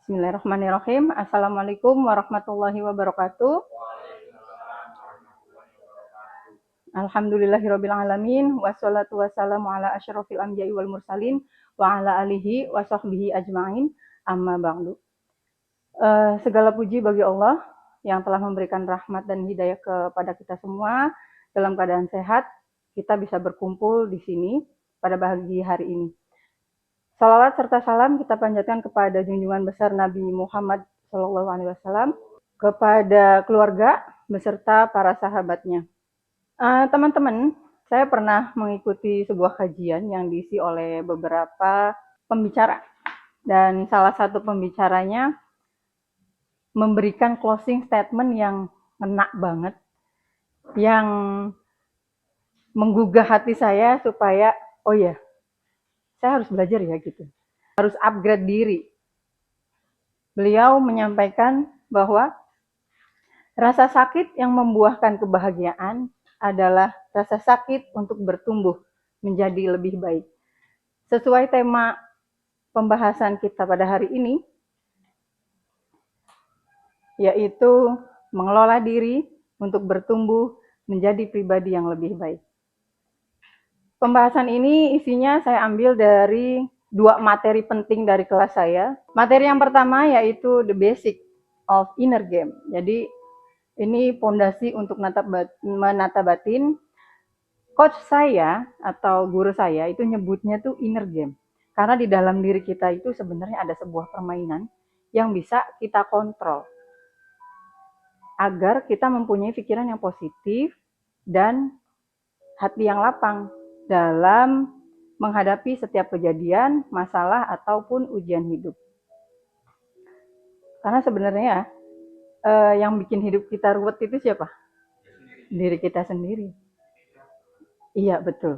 Bismillahirrahmanirrahim. Assalamualaikum warahmatullahi wabarakatuh. Alhamdulillahirrabbilalamin. Wassalatu wassalamu ala asyrafil anbiya'i wal mursalin wa ala alihi wa sahbihi ajma'in. Amma ba'du. Segala puji bagi Allah yang telah memberikan rahmat dan hidayah kepada kita semua dalam keadaan sehat. Kita bisa berkumpul di sini pada pagi hari ini. Salawat serta salam kita panjatkan kepada junjungan besar Nabi Muhammad SAW, kepada keluarga beserta para sahabatnya. Teman-teman, saya pernah mengikuti sebuah kajian yang diisi oleh beberapa pembicara, dan salah satu pembicaranya memberikan closing statement yang ngena banget, yang menggugah hati saya supaya, oh ya, saya harus belajar ya gitu, harus upgrade diri. Beliau menyampaikan bahwa rasa sakit yang membuahkan kebahagiaan adalah rasa sakit untuk bertumbuh menjadi lebih baik. Sesuai tema pembahasan kita pada hari ini, yaitu mengelola diri untuk bertumbuh menjadi pribadi yang lebih baik. Pembahasan ini isinya saya ambil dari 2 materi penting dari kelas saya. Materi yang pertama yaitu the basic of inner game. Jadi ini pondasi untuk menata batin. Coach saya atau guru saya itu nyebutnya tuh inner game. Karena di dalam diri kita itu sebenarnya ada sebuah permainan yang bisa kita kontrol. Agar kita mempunyai pikiran yang positif dan hati yang lapang dalam menghadapi setiap kejadian, masalah, ataupun ujian hidup. Karena sebenarnya yang bikin hidup kita ruwet itu siapa? Diri kita sendiri. Iya, betul.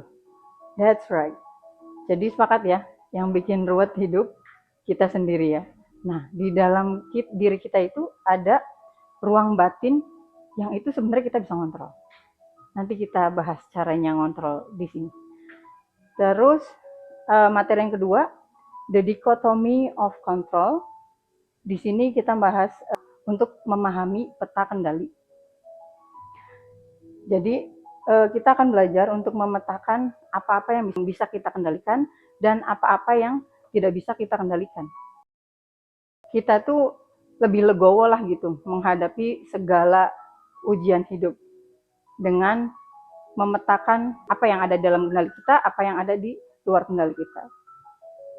That's right. Jadi sepakat ya, yang bikin ruwet hidup kita sendiri ya. Nah, di dalam diri kita itu ada ruang batin yang itu sebenarnya kita bisa ngontrol. Nanti kita bahas caranya ngontrol di sini. Terus materi yang kedua, the dichotomy of control. Di sini kita bahas untuk memahami peta kendali. Jadi kita akan belajar untuk memetakan apa-apa yang bisa kita kendalikan dan apa-apa yang tidak bisa kita kendalikan. Kita tuh lebih legowo lah gitu menghadapi segala ujian hidup dengan memetakan apa yang ada dalam kendali kita, apa yang ada di luar kendali kita.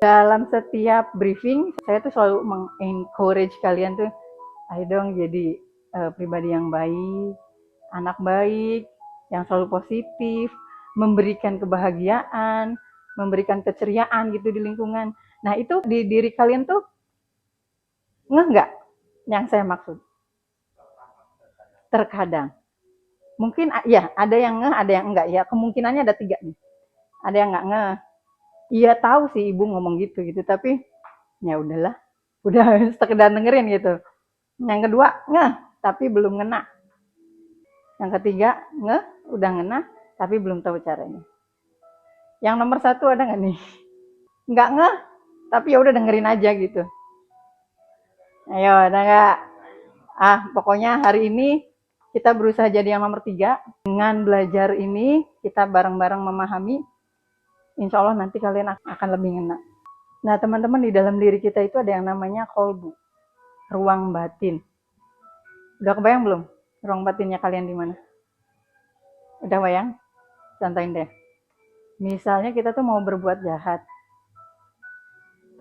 Dalam setiap briefing, saya tuh selalu mengencourage kalian tuh, ayo dong jadi pribadi yang baik, anak baik, yang selalu positif, memberikan kebahagiaan, memberikan keceriaan gitu di lingkungan. Nah itu di diri kalian tuh ngeh nggak yang saya maksud? Terkadang. Mungkin ya ada yang ngeh, ada yang enggak ya. Kemungkinannya ada 3 nih. Ada yang nggak ngeh. Iya tahu sih ibu ngomong gitu, tapi ya udahlah. Udah sekedar dengerin gitu. Yang kedua, ngeh, tapi belum ngena. Yang ketiga, ngeh, udah ngena, tapi belum tahu caranya. Yang nomor 1 ada nggak nih? Nggak ngeh, tapi ya udah dengerin aja gitu. Ayo, ada nggak? Pokoknya hari ini kita berusaha jadi yang nomor 3. Dengan belajar ini, kita bareng-bareng memahami, insya Allah nanti kalian akan lebih ngena. Nah, teman-teman, di dalam diri kita itu ada yang namanya kolbu, ruang batin. Udah kebayang belum? Ruang batinnya kalian di mana? Udah bayang? Contohin deh. Misalnya kita tuh mau berbuat jahat.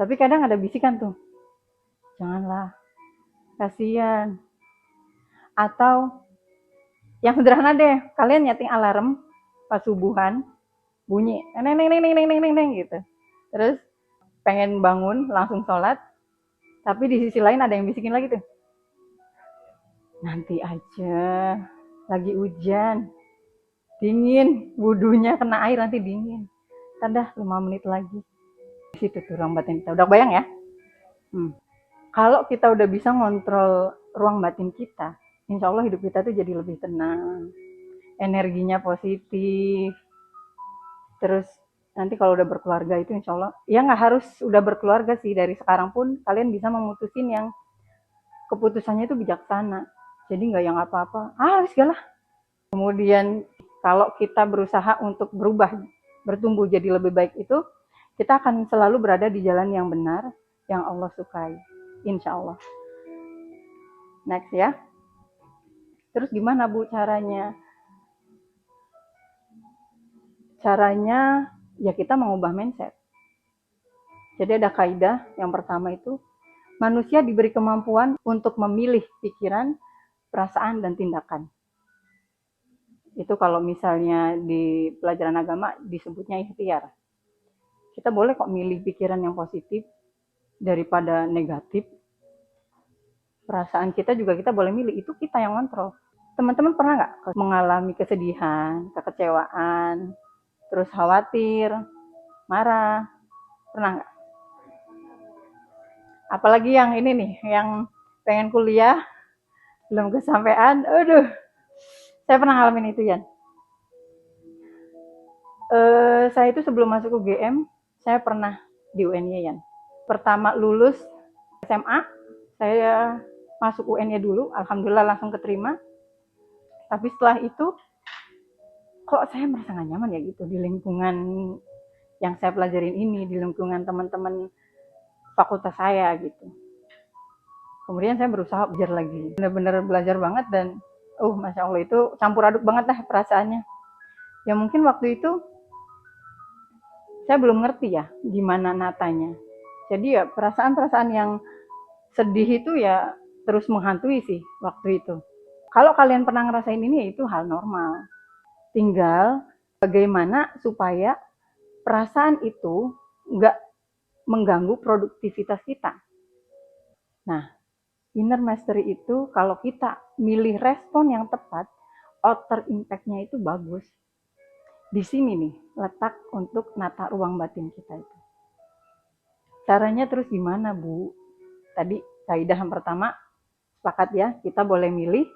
Tapi kadang ada bisikan tuh. Janganlah. Kasihan. Atau yang sederhana deh, kalian nyeting alarm pas subuhan, bunyi neng neng neng neng neng neng neng gitu. Terus pengen bangun langsung sholat, tapi di sisi lain ada yang bisikin lagi tuh. Nanti aja, lagi hujan, dingin, wudhunya kena air nanti dingin. Tadah 5 menit lagi. Di situ tuh ruang batin kita. Udah bayang ya? Kalau kita udah bisa ngontrol ruang batin kita, insya Allah hidup kita tuh jadi lebih tenang, energinya positif, terus Nanti kalau udah berkeluarga itu insya Allah, ya nggak harus udah berkeluarga sih, dari sekarang pun kalian bisa memutusin yang keputusannya itu bijaksana. Jadi nggak yang apa-apa, segala. Kemudian kalau kita berusaha untuk berubah, bertumbuh jadi lebih baik itu, kita akan selalu berada di jalan yang benar, yang Allah sukai. Insya Allah. Next ya. Terus gimana Bu caranya? Caranya ya kita mengubah mindset. Jadi ada kaidah yang pertama itu, manusia diberi kemampuan untuk memilih pikiran, perasaan, dan tindakan. Itu kalau misalnya di pelajaran agama disebutnya ikhtiar. Kita boleh kok milih pikiran yang positif daripada negatif. Perasaan kita juga kita boleh milih, itu kita yang kontrol. Teman-teman pernah nggak mengalami kesedihan, kekecewaan, terus khawatir, marah? Pernah nggak? Apalagi yang ini nih, yang pengen kuliah, belum kesampaian, aduh, saya pernah ngalamin itu, Yan. Saya itu sebelum masuk UGM, saya pernah di UN-nya, Yan. Pertama lulus SMA, saya masuk UN-nya dulu, alhamdulillah langsung keterima. Tapi setelah itu, kok saya merasa nggak nyaman ya gitu di lingkungan yang saya pelajarin ini, di lingkungan teman-teman fakultas saya gitu. Kemudian saya berusaha belajar lagi, benar-benar belajar banget, dan Masya Allah itu campur aduk banget lah perasaannya. Ya mungkin waktu itu saya belum ngerti ya gimana natanya. Jadi ya perasaan-perasaan yang sedih itu ya terus menghantui sih waktu itu. Kalau kalian pernah ngerasain ini ya itu hal normal. Tinggal bagaimana supaya perasaan itu nggak mengganggu produktivitas kita. Nah, inner mastery itu kalau kita milih respon yang tepat, outer impact-nya itu bagus. Di sini nih letak untuk nata ruang batin kita itu. Caranya terus gimana, Bu? Tadi kaidah yang pertama, sepakat ya, kita boleh milih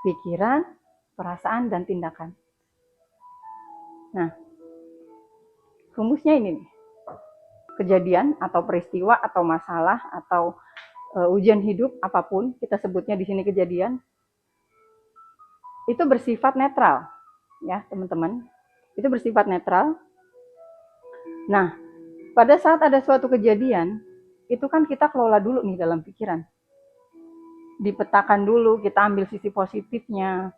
pikiran, perasaan, dan tindakan. Nah, rumusnya ini nih. Kejadian atau peristiwa atau masalah atau ujian hidup apapun, kita sebutnya di sini kejadian, itu bersifat netral. Ya, teman-teman. Itu bersifat netral. Nah, pada saat ada suatu kejadian, itu kan kita kelola dulu nih dalam pikiran. Dipetakan dulu, kita ambil sisi positifnya.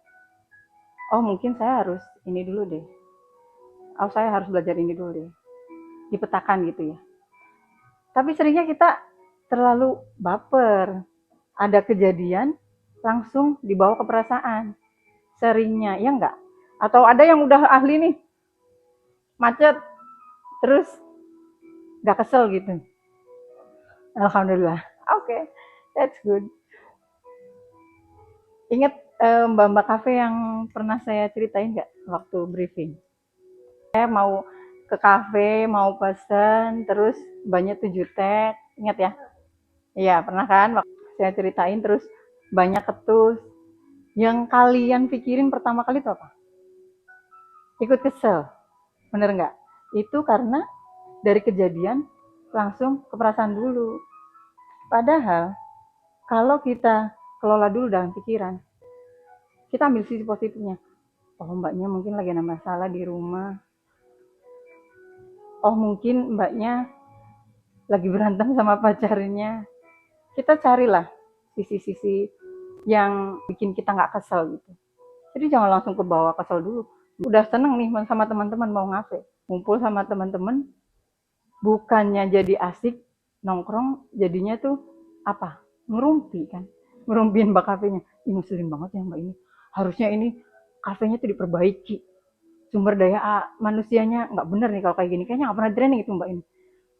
Oh, mungkin saya harus ini dulu deh. Oh, saya harus belajar ini dulu deh. Dipetakan gitu ya. Tapi seringnya kita terlalu baper. Ada kejadian, langsung dibawa ke perasaan. Seringnya, ya enggak? Atau ada yang udah ahli nih, macet, terus gak kesel gitu. Alhamdulillah. Oke, that's good. Ingat mbak-mbak kafe yang pernah saya ceritain nggak waktu briefing? Saya mau ke kafe, mau pesen, terus banyak 7 teh, ingat ya? Iya, pernah kan? Waktu saya ceritain terus banyak ketus. Yang kalian pikirin pertama kali itu apa? Ikut kesel, bener nggak? Itu karena dari kejadian langsung ke perasaan dulu. Padahal kalau kita kelola dulu dalam pikiran, kita ambil sisi positifnya. Oh, mbaknya mungkin lagi ada masalah di rumah. Oh, mungkin mbaknya lagi berantem sama pacarnya. Kita carilah sisi-sisi yang bikin kita nggak kesel gitu. Jadi jangan langsung ke bawah kesel dulu. Udah seneng nih sama teman-teman mau ngafe, ngumpul sama teman-teman, bukannya jadi asik nongkrong, jadinya tuh apa? Ngerumpi kan? Ngerumpiin mbak kafenya. Ih, ngeselin banget ya mbak ini. Harusnya ini kafenya tuh diperbaiki. Sumber daya manusianya nggak bener nih kalau kayak gini. Kayaknya nggak pernah training itu mbak ini.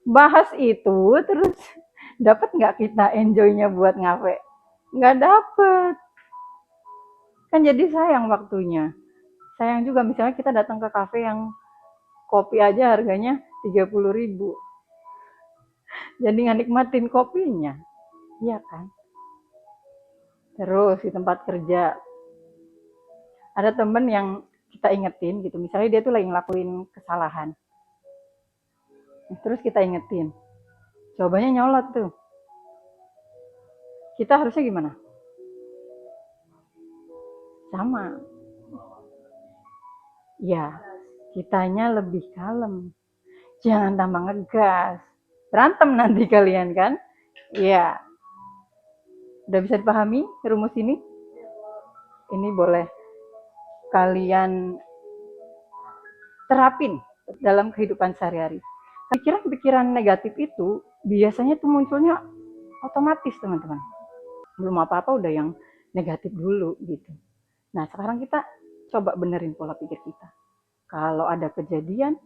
Bahas itu terus dapat nggak kita enjoynya buat ngafe? Nggak dapet. Kan jadi sayang waktunya. Sayang juga misalnya kita datang ke kafe yang kopi aja harganya 30.000. Jadi nggak nikmatin kopinya. Iya kan? Terus di tempat kerja ada temen yang kita ingetin gitu, misalnya dia tuh lagi ngelakuin kesalahan, Terus kita ingetin, jawabannya nyolot tuh. Kita harusnya gimana? Sama. Ya, kitanya lebih kalem. Jangan tambah ngegas. Berantem nanti kalian kan? Iya. Udah bisa dipahami rumus ini? Ini boleh kalian terapin dalam kehidupan sehari-hari. Pikiran-pikiran negatif itu biasanya tuh munculnya otomatis, teman-teman. Belum apa-apa udah yang negatif dulu gitu. Nah, sekarang kita coba benerin pola pikir kita. Kalau ada kejadian,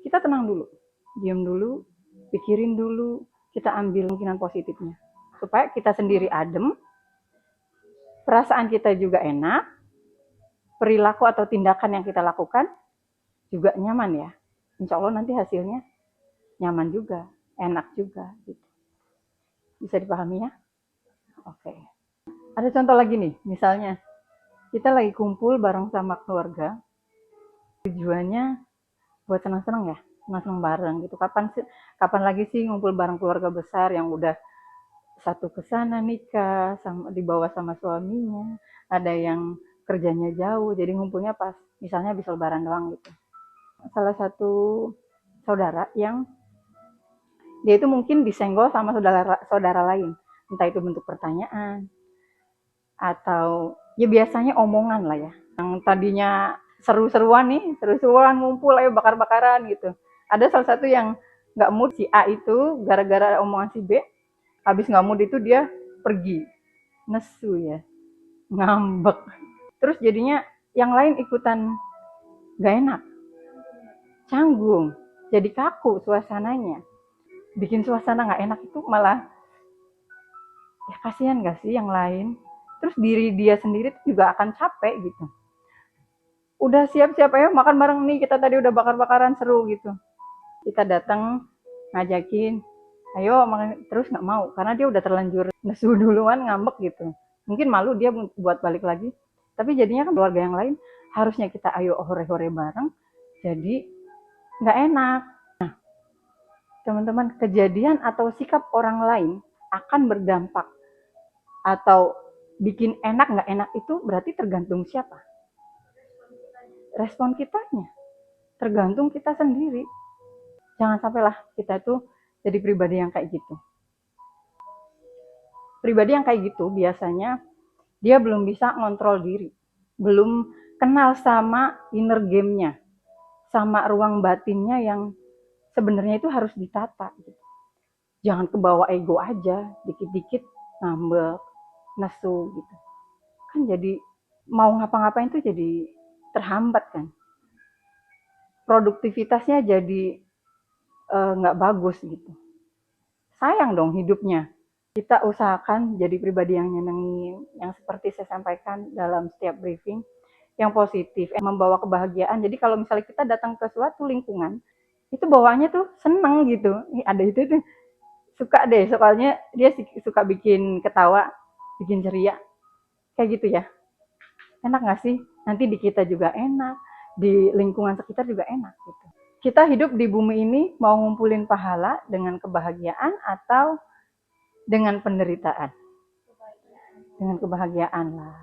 kita tenang dulu, diam dulu, pikirin dulu, kita ambil kemungkinan positifnya. Supaya kita sendiri adem, perasaan kita juga enak, perilaku atau tindakan yang kita lakukan juga nyaman ya. Insya Allah nanti hasilnya nyaman juga, enak juga. Gitu. Bisa dipahami ya? Oke. Ada contoh lagi nih, misalnya kita lagi kumpul bareng sama keluarga, tujuannya buat senang-senang ya, senang-senang bareng gitu. Kapan lagi sih ngumpul bareng keluarga besar yang udah satu kesana nikah, sama dibawa sama suaminya, ada yang kerjanya jauh, jadi ngumpulnya pas misalnya habis lebaran doang gitu. Salah satu saudara yang dia itu mungkin disenggol sama saudara lain, entah itu bentuk pertanyaan atau ya biasanya omongan lah ya, yang tadinya seru-seruan nih, seru-seruan ngumpul ayo bakar-bakaran gitu. Ada salah satu yang nggak mood, si A itu gara-gara omongan si B, habis nggak mood itu dia pergi, nesu ya, ngambek. Terus jadinya yang lain ikutan nggak enak, canggung, jadi kaku suasananya, bikin suasana nggak enak itu malah ya kasihan gak sih yang lain. Terus diri dia sendiri juga akan capek gitu. Udah siap-siap ayo makan bareng nih, kita tadi udah bakar-bakaran seru gitu. Kita datang ngajakin, ayo makan, terus nggak mau karena dia udah terlanjur nesu duluan, ngambek gitu. Mungkin malu dia buat balik lagi. Tapi jadinya kan keluarga yang lain harusnya kita ayo hore-hore bareng, jadi nggak enak. Nah, teman-teman, kejadian atau sikap orang lain akan berdampak atau bikin enak nggak enak itu berarti tergantung siapa? Respon kitanya, tergantung kita sendiri. Jangan sampailah kita tuh jadi pribadi yang kayak gitu. Pribadi yang kayak gitu biasanya dia belum bisa ngontrol diri, belum kenal sama inner game-nya, sama ruang batinnya yang sebenarnya itu harus ditata. Gitu. Jangan kebawa ego aja, dikit-dikit ngambek, nesu gitu. Kan jadi mau ngapa-ngapain tuh jadi terhambat kan. Produktivitasnya jadi nggak bagus gitu. Sayang dong hidupnya. Kita usahakan jadi pribadi yang nyenengin, yang seperti saya sampaikan dalam setiap briefing, yang positif, yang membawa kebahagiaan. Jadi kalau misalnya kita datang ke suatu lingkungan, itu bawaannya tuh seneng gitu. Ada itu tuh suka deh, soalnya dia suka bikin ketawa, bikin ceria, kayak gitu ya. Enak nggak sih? Nanti di kita juga enak, di lingkungan sekitar juga enak gitu. Kita hidup di bumi ini mau ngumpulin pahala dengan kebahagiaan atau dengan penderitaan? Dengan kebahagiaan lah.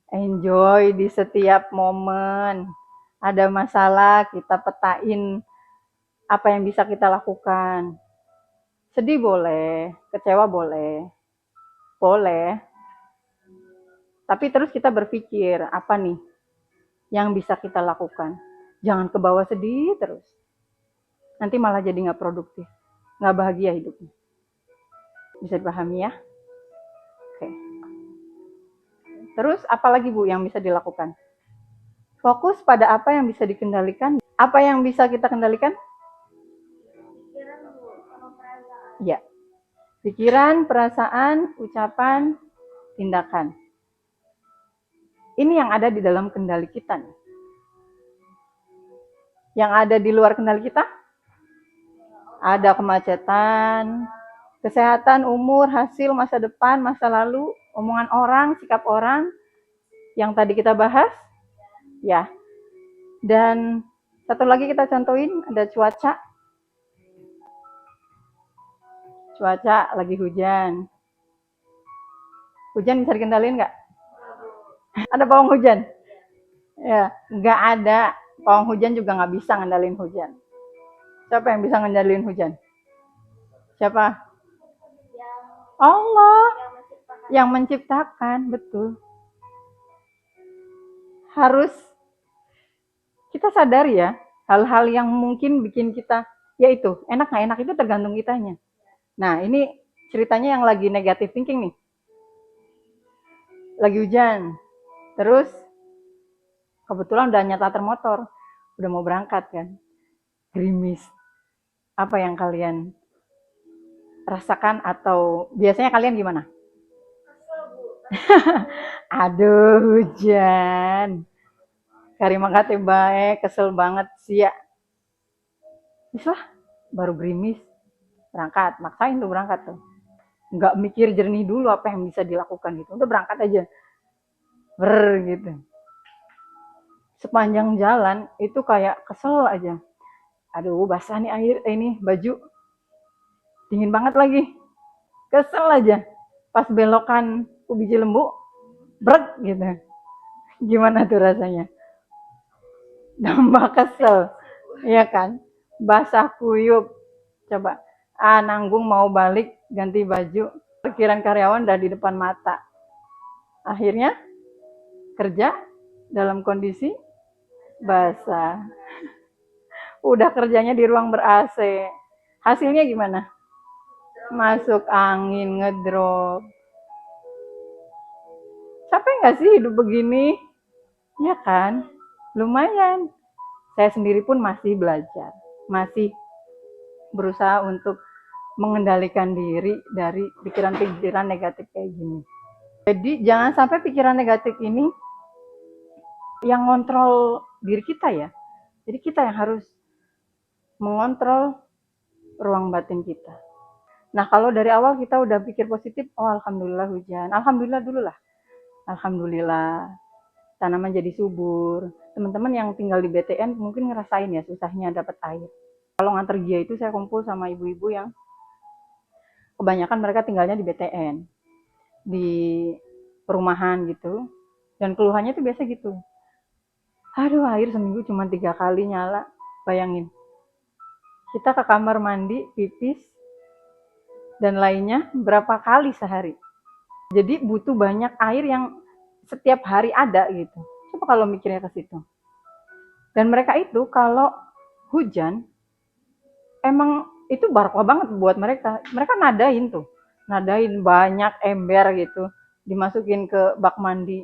Enjoy di setiap momen. Ada masalah, kita petain apa yang bisa kita lakukan. Sedih boleh, kecewa boleh. Boleh. Tapi terus kita berpikir, apa nih yang bisa kita lakukan? Jangan ke bawah sedih terus. Nanti malah jadi nggak produktif, nggak bahagia hidupnya. Bisa dipahami ya? Oke. Terus apa lagi Bu yang bisa dilakukan? Fokus pada apa yang bisa dikendalikan. Apa yang bisa kita kendalikan? Ya. Pikiran, perasaan, ucapan, tindakan. Ini yang ada di dalam kendali kita. Yang ada di luar kendali kita? Ada kemacetan, kesehatan, umur, hasil, masa depan, masa lalu, omongan orang, sikap orang, yang tadi kita bahas, ya. Dan satu lagi kita contohin, ada cuaca, Cuaca lagi hujan. Hujan bisa dikendalin nggak? Ada pawang hujan? Ya, nggak ada. Pawang hujan juga nggak bisa ngendalin hujan. Siapa yang bisa ngendalin hujan? Siapa? Allah yang menciptakan, betul. Harus kita sadari ya, hal-hal yang mungkin bikin kita, yaitu enak nggak enak itu tergantung kitanya. Nah, ini ceritanya yang lagi negatif thinking nih. Lagi hujan, terus kebetulan udah nyata termotor, udah mau berangkat kan, gerimis. Apa yang kalian rasakan atau biasanya kalian gimana? Aduh, hujan. Karima kate bae, kesel banget sih ya. Bisa lah, baru gerimis, berangkat, maksain tuh berangkat tuh. Nggak mikir jernih dulu apa yang bisa dilakukan gitu, udah berangkat aja. Gitu. Sepanjang jalan itu kayak kesel aja. Aduh, basah nih air, ini baju. Dingin banget lagi. Kesel aja. Pas belokan Ubi Cilembu, brek gitu. Gimana tuh rasanya? Nambah kesel. Iya kan? Basah kuyup. Coba. Nanggung mau balik ganti baju. Pikiran karyawan udah di depan mata. Akhirnya kerja dalam kondisi basah. Udah kerjanya di ruang ber-AC. Hasilnya gimana? Masuk angin, ngedrop. Capek nggak sih hidup begini? Ya kan? Lumayan. Saya sendiri pun masih belajar. Masih berusaha untuk mengendalikan diri dari pikiran-pikiran negatif kayak gini. Jadi jangan sampai pikiran negatif ini yang ngontrol diri kita ya. Jadi kita yang harus mengontrol ruang batin kita. Nah, kalau dari awal kita udah pikir positif, oh alhamdulillah hujan. Alhamdulillah dulu lah. Alhamdulillah tanaman jadi subur. Teman-teman yang tinggal di BTN mungkin ngerasain ya susahnya dapat air. Kalau nganter Gia itu saya kumpul sama ibu-ibu yang kebanyakan mereka tinggalnya di BTN, di perumahan gitu. Dan keluhannya tuh biasa gitu. Aduh, air seminggu cuma 3 kali nyala. Bayangin. Kita ke kamar mandi, pipis, dan lainnya berapa kali sehari. Jadi butuh banyak air yang setiap hari ada gitu. Coba kalau mikirnya ke situ. Dan mereka itu kalau hujan, emang itu barokah banget buat mereka. Mereka nadain tuh. Nadain banyak ember gitu. Dimasukin ke bak mandi.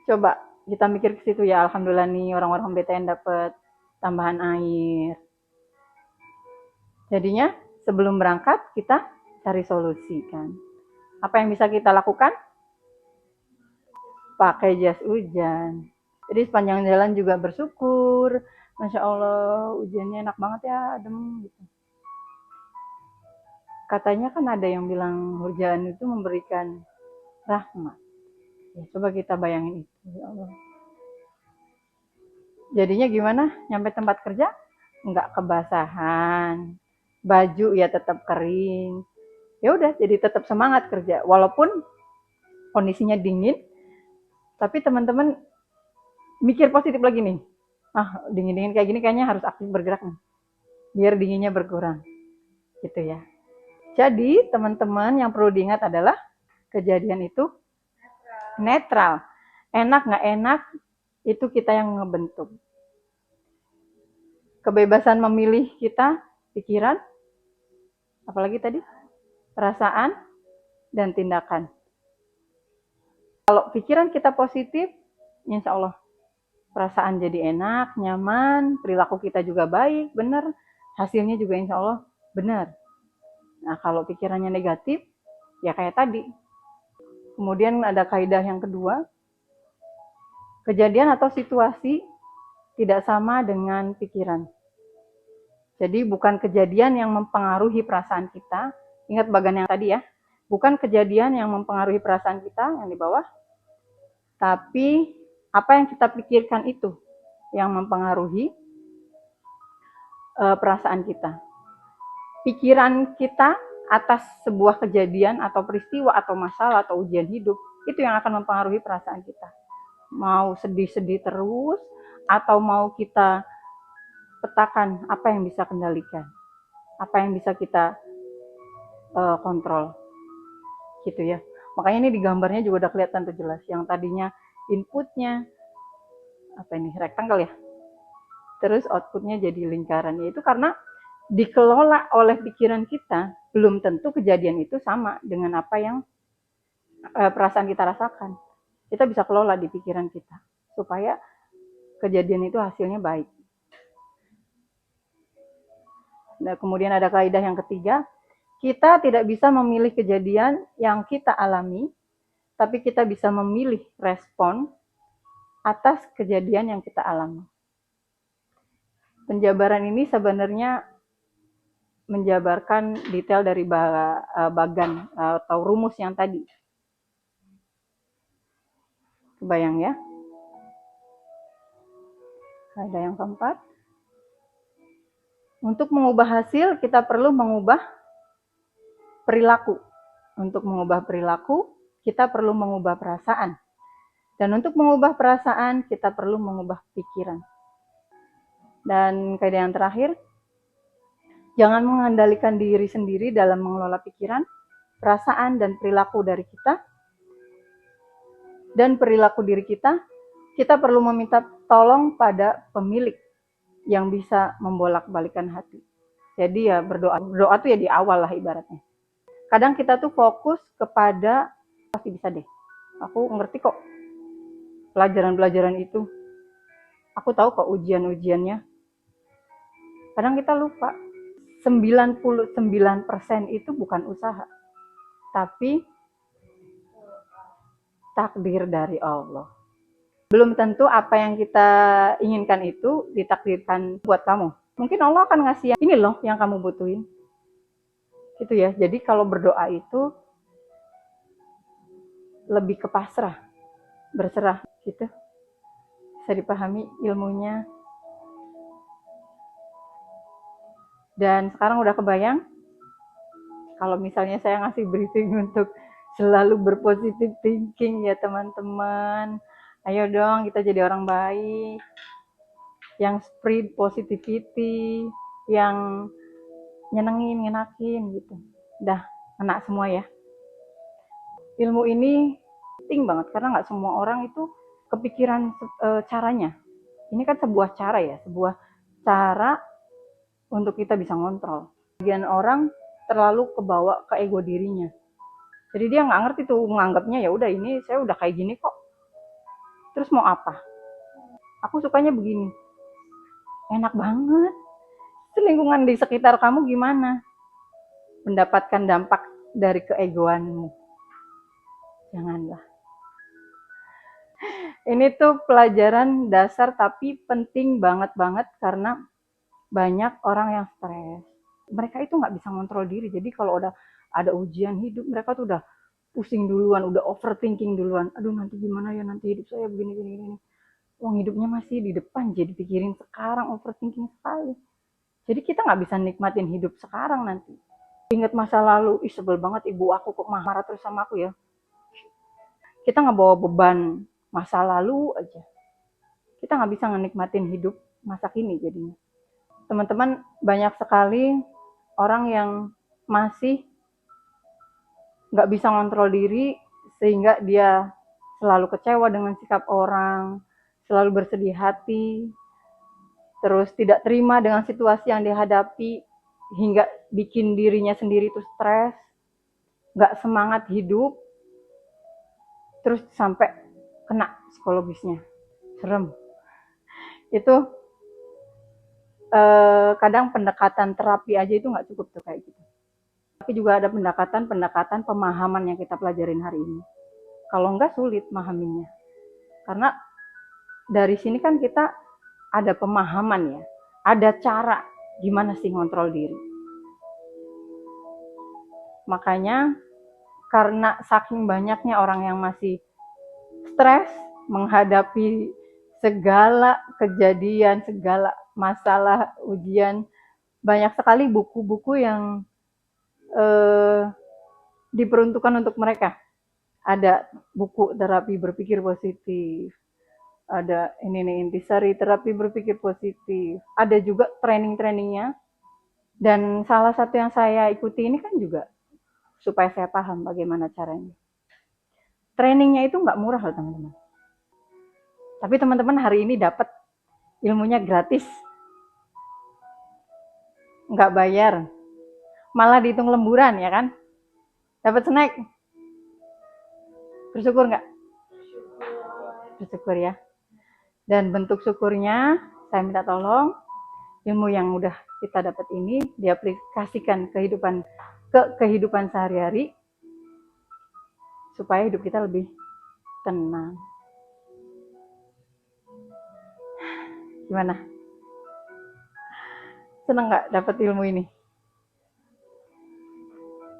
Coba kita mikir ke situ ya. Alhamdulillah nih orang-orang BTN dapat tambahan air. Jadinya sebelum berangkat kita cari solusi kan. Apa yang bisa kita lakukan? Pakai jas hujan. Jadi sepanjang jalan juga bersyukur. Masya Allah, hujannya enak banget ya, adem gitu. Katanya kan ada yang bilang hujan itu memberikan rahmat. Ya, coba kita bayangin itu, ya Allah. Jadinya gimana? Nyampe tempat kerja nggak kebasahan, baju ya tetap kering. Ya udah, jadi tetap semangat kerja walaupun kondisinya dingin. Tapi teman-teman mikir positif lagi nih. Dingin-dingin kayak gini kayaknya harus aktif bergerak nih. Biar dinginnya berkurang. Gitu ya. Jadi teman-teman yang perlu diingat adalah kejadian itu netral. Enak nggak enak itu kita yang ngebentuk. Kebebasan memilih kita, pikiran, apalagi tadi, perasaan, dan tindakan. Kalau pikiran kita positif, insya Allah perasaan jadi enak, nyaman, perilaku kita juga baik, benar, hasilnya juga insya Allah benar. Nah, kalau pikirannya negatif, ya kayak tadi. Kemudian ada kaidah yang kedua, kejadian atau situasi tidak sama dengan pikiran. Jadi bukan kejadian yang mempengaruhi perasaan kita, ingat bagian yang tadi ya, bukan kejadian yang mempengaruhi perasaan kita yang di bawah, tapi apa yang kita pikirkan itu yang mempengaruhi perasaan kita. pikiran kita atas sebuah kejadian atau peristiwa atau masalah atau ujian hidup, itu yang akan mempengaruhi perasaan kita. Mau sedih-sedih terus, atau mau kita petakan apa yang bisa kendalikan, apa yang bisa kita kontrol, gitu ya. Makanya ini di gambarnya juga udah kelihatan tuh jelas. Yang tadinya inputnya apa ini, rectangle ya, terus outputnya jadi lingkaran. Itu karena dikelola oleh pikiran kita, belum tentu kejadian itu sama dengan apa yang perasaan kita rasakan. Kita bisa kelola di pikiran kita supaya kejadian itu hasilnya baik. Nah, kemudian ada kaidah yang ketiga, kita tidak bisa memilih kejadian yang kita alami, tapi kita bisa memilih respon atas kejadian yang kita alami. Penjabaran ini sebenarnya menjabarkan detail dari bagan atau rumus yang tadi. Kebayang ya? Ada yang keempat. Untuk mengubah hasil, kita perlu mengubah perilaku. Untuk mengubah perilaku, kita perlu mengubah perasaan. Dan untuk mengubah perasaan, kita perlu mengubah pikiran. Dan kaidah yang terakhir, jangan mengendalikan diri sendiri dalam mengelola pikiran, perasaan, dan perilaku dari kita. Dan perilaku diri kita perlu meminta tolong pada pemilik yang bisa membolak-balikan hati. Jadi ya berdoa tuh ya di awal lah ibaratnya. Kadang kita tuh fokus kepada pasti bisa deh. Aku ngerti kok pelajaran-pelajaran itu. Aku tahu kok ujian-ujiannya. Kadang kita lupa 99% itu bukan usaha, tapi takdir dari Allah. Belum tentu apa yang kita inginkan itu ditakdirkan buat kamu. Mungkin Allah akan ngasih ini loh yang kamu butuhin. Gitu ya. Jadi kalau berdoa itu lebih ke pasrah, berserah gitu. Bisa dipahami ilmunya. Dan sekarang udah kebayang kalau misalnya saya ngasih briefing untuk selalu berpositif thinking ya teman-teman. Ayo dong kita jadi orang baik, yang spread positivity, yang nyenengin, ngenakin gitu. Udah kena semua ya. Ilmu ini penting banget karena nggak semua orang itu kepikiran caranya. Ini kan sebuah cara ya, sebuah cara untuk kita bisa ngontrol. Bagian orang terlalu kebawa ke ego dirinya. Jadi dia nggak ngerti tuh, menganggapnya ya udah ini saya udah kayak gini kok. Terus mau apa? Aku sukanya begini. Enak banget. Itu lingkungan di sekitar kamu gimana? Mendapatkan dampak dari keegoanmu. Janganlah. Ini tuh pelajaran dasar tapi penting banget karena banyak orang yang stres. Mereka itu nggak bisa ngontrol diri. Jadi kalau udah ada ujian hidup, mereka tuh udah pusing duluan, udah overthinking duluan. Aduh nanti gimana ya, nanti hidup saya begini. Uang hidupnya masih di depan, jadi pikirin sekarang, overthinking sekali. Jadi kita nggak bisa nikmatin hidup sekarang nanti. Ingat masa lalu, sebel banget ibu aku kok marah terus sama aku ya. Kita nggak bawa beban masa lalu aja. Kita nggak bisa menikmatin hidup masa kini jadinya. Teman-teman, banyak sekali orang yang masih nggak bisa ngontrol diri sehingga dia selalu kecewa dengan sikap orang, selalu bersedih hati, terus tidak terima dengan situasi yang dihadapi hingga bikin dirinya sendiri itu stres, nggak semangat hidup, terus sampai kena psikologisnya. Serem. Itu kadang pendekatan terapi aja itu nggak cukup tuh kayak gitu. Tapi juga ada pendekatan pemahaman yang kita pelajarin hari ini. Kalau enggak sulit memahaminya. Karena dari sini kan kita ada pemahaman ya. Ada cara gimana sih ngontrol diri. Makanya karena saking banyaknya orang yang masih stres menghadapi segala kejadian, segala masalah, ujian, banyak sekali buku-buku yang eh, diperuntukkan untuk mereka. Ada buku terapi berpikir positif, ada ini nih intisari terapi berpikir positif, ada juga training-trainingnya. Dan salah satu yang saya ikuti ini kan juga supaya saya paham bagaimana caranya. Trainingnya itu nggak murah loh teman-teman. Tapi teman-teman hari ini dapat ilmunya gratis, nggak bayar, malah dihitung lemburan ya kan? Dapat snack, bersyukur nggak? Bersyukur ya. Dan bentuk syukurnya, saya minta tolong ilmu yang udah kita dapat ini diaplikasikan ke kehidupan sehari-hari supaya hidup kita lebih tenang. Gimana? Seneng nggak dapat ilmu ini?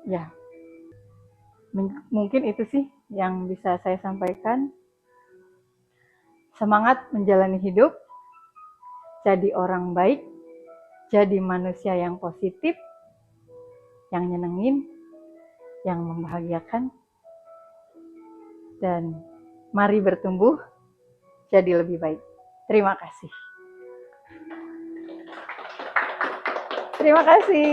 Ya, mungkin itu sih yang bisa saya sampaikan. Semangat menjalani hidup, jadi orang baik, jadi manusia yang positif, yang nyenengin, yang membahagiakan, dan mari bertumbuh jadi lebih baik. Terima kasih. Terima kasih.